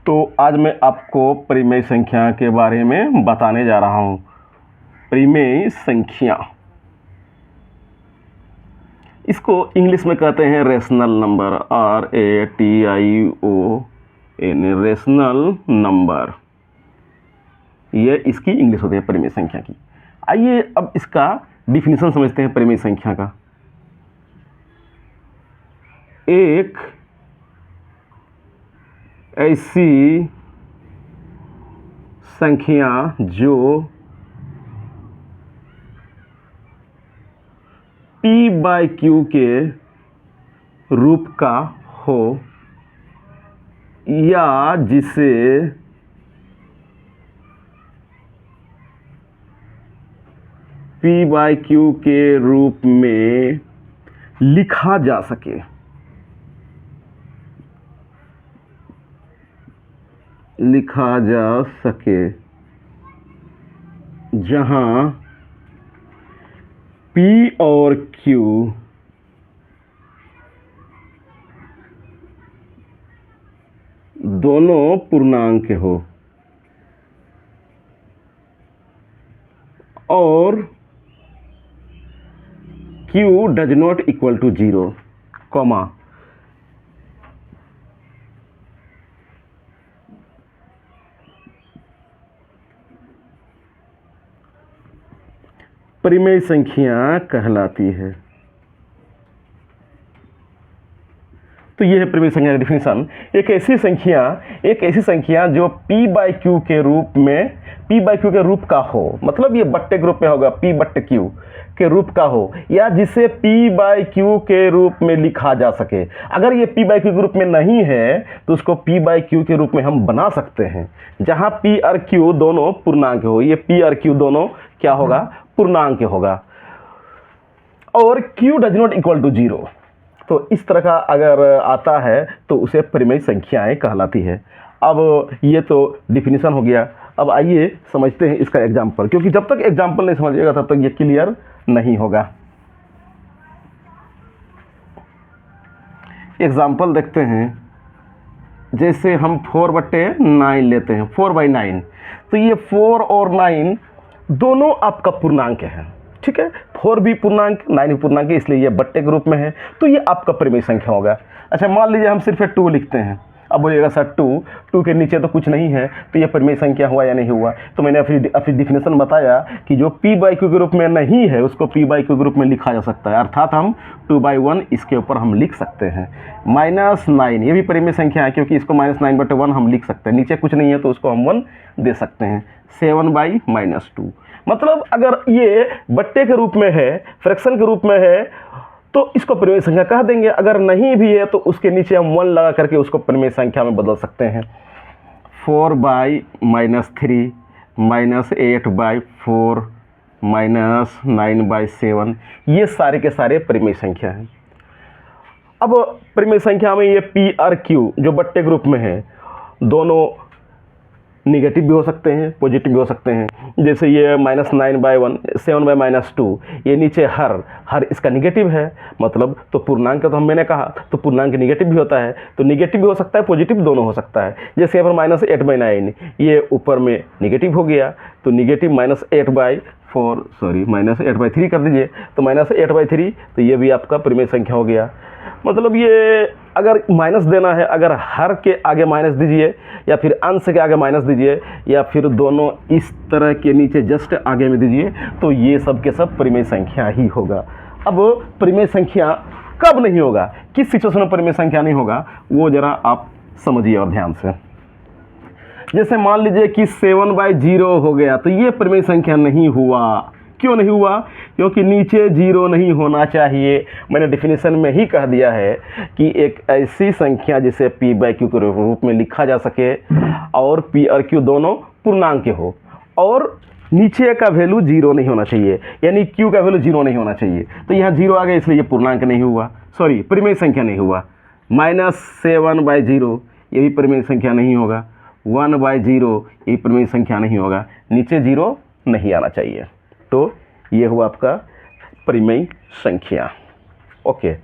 तो आज मैं आपको परिमेय संख्या के बारे में बताने जा रहा हूँ। परिमेय संख्या, इसको इंग्लिश में कहते हैं rational number, RATION, rational number. ये इसकी इंग्लिश होती है परिमेय संख्या की। आइए अब इसका डिफिनीशन समझते हैं परिमेय संख्या का। एक ऐसी संख्या जो P/Q के रूप का हो या जिसे P/Q के रूप में लिखा जा सके। जहां P और Q दोनों पूर्णांक हो और Q does not equal to 0, comma परिमेय संख्या कहलाती है। तो यह है परिमेय संख्या का डिफिनीशन। एक ऐसी संख्या जो P/Q के रूप का हो, मतलब ये बट्टे के रूप में होगा, P/Q के रूप का हो या जिसे P/Q के रूप में लिखा जा सके। अगर ये P/Q के रूप में नहीं है तो उसको P/Q के रूप में हम बना सकते हैं, जहां P और Q दोनों पूर्णांक हो। ये P और Q दोनों क्या होगा? पूर्णांक होगा और Q does not equal to 0। तो इस तरह का अगर आता है तो उसे परिमेय संख्याएं कहलाती है। अब ये तो डिफिनीशन हो गया। अब आइए समझते हैं इसका एग्जाम्पल, क्योंकि जब तक एग्जाम्पल नहीं समझिएगा तब तक ये क्लियर नहीं होगा। एग्जाम्पल देखते हैं। जैसे हम 4/9 लेते हैं, 4/9, तो ये 4 और 9 दोनों आपका पूर्णांक है। ठीक है, 4 भी पूर्णांक, 9 भी पूर्णांक है, इसलिए ये बट्टे के रूप में है। तो ये आपका परिमेय संख्या होगा। अच्छा, मान लीजिए हम सिर्फ 2 लिखते हैं। अब बोलिएगा सर 2 के नीचे तो कुछ नहीं है, तो ये परिमेय संख्या हुआ या नहीं हुआ? तो मैंने अभी डिफिनेशन बताया कि जो P/Q के रूप में नहीं है उसको P/Q के रूप में लिखा जा सकता है, अर्थात हम 2/1 इसके ऊपर हम लिख सकते हैं। -9 ये भी परिमेय संख्या है, क्योंकि इसको -9/1 हम लिख सकते हैं। नीचे कुछ नहीं है तो उसको हम 1 दे सकते हैं। 7/-2, मतलब अगर ये बट्टे के रूप में है, फ्रैक्शन के रूप में है, तो इसको परिमेय संख्या कह देंगे। अगर नहीं भी है तो उसके नीचे हम 1 लगा करके उसको परिमेय संख्या में बदल सकते हैं। 4/-3, -8/4, -9/7, ये सारे के सारे परिमेय संख्या हैं। अब परिमेय संख्या में ये P और Q जो बट्टे के रूप में है, दोनों निगेटिव भी हो सकते हैं, पॉजिटिव भी हो सकते हैं। जैसे ये -9/1, 7/-2, ये नीचे हर इसका निगेटिव है, मतलब तो पूर्णांक तो मैंने कहा, तो पूर्णांक निगेटिव भी होता है, तो निगेटिव भी हो सकता है, पॉजिटिव दोनों हो सकता है। जैसे यहाँ पर -8/9, ये ऊपर में निगेटिव हो गया, तो निगेटिव -8/3 कर दीजिए, तो -8/3, तो ये भी आपका परिमेय संख्या हो गया। मतलब ये अगर माइनस देना है, अगर हर के आगे माइनस दीजिए या फिर अंश के आगे माइनस दीजिए या फिर दोनों इस तरह के नीचे जस्ट आगे में दीजिए, तो ये सब के सब परिमेय संख्या ही होगा। अब परिमेय संख्या कब नहीं होगा, किस सिचुएशन में परिमेय संख्या नहीं होगा, वो जरा आप समझिए और ध्यान से। जैसे मान लीजिए कि 7/0 हो गया, तो ये परिमेय संख्या नहीं हुआ। क्यों नहीं हुआ? क्योंकि नीचे 0 नहीं होना चाहिए। मैंने डिफिनीशन में ही कह दिया है कि एक ऐसी संख्या जिसे P/Q के रूप में लिखा जा सके और P और Q दोनों पूर्णांक हो और नीचे का वैल्यू 0 नहीं होना चाहिए, यानी Q का वैल्यू 0 नहीं होना चाहिए। तो यहाँ 0 आ गया, इसलिए ये पूर्णांक नहीं हुआ, सॉरी परिमेय संख्या नहीं हुआ। -7/0 ये भी परिमेय संख्या नहीं होगा। 1/0 ये परिमेय संख्या नहीं होगा। नीचे 0 नहीं आना चाहिए। तो ये हुआ आपका परिमेय संख्या। ओके।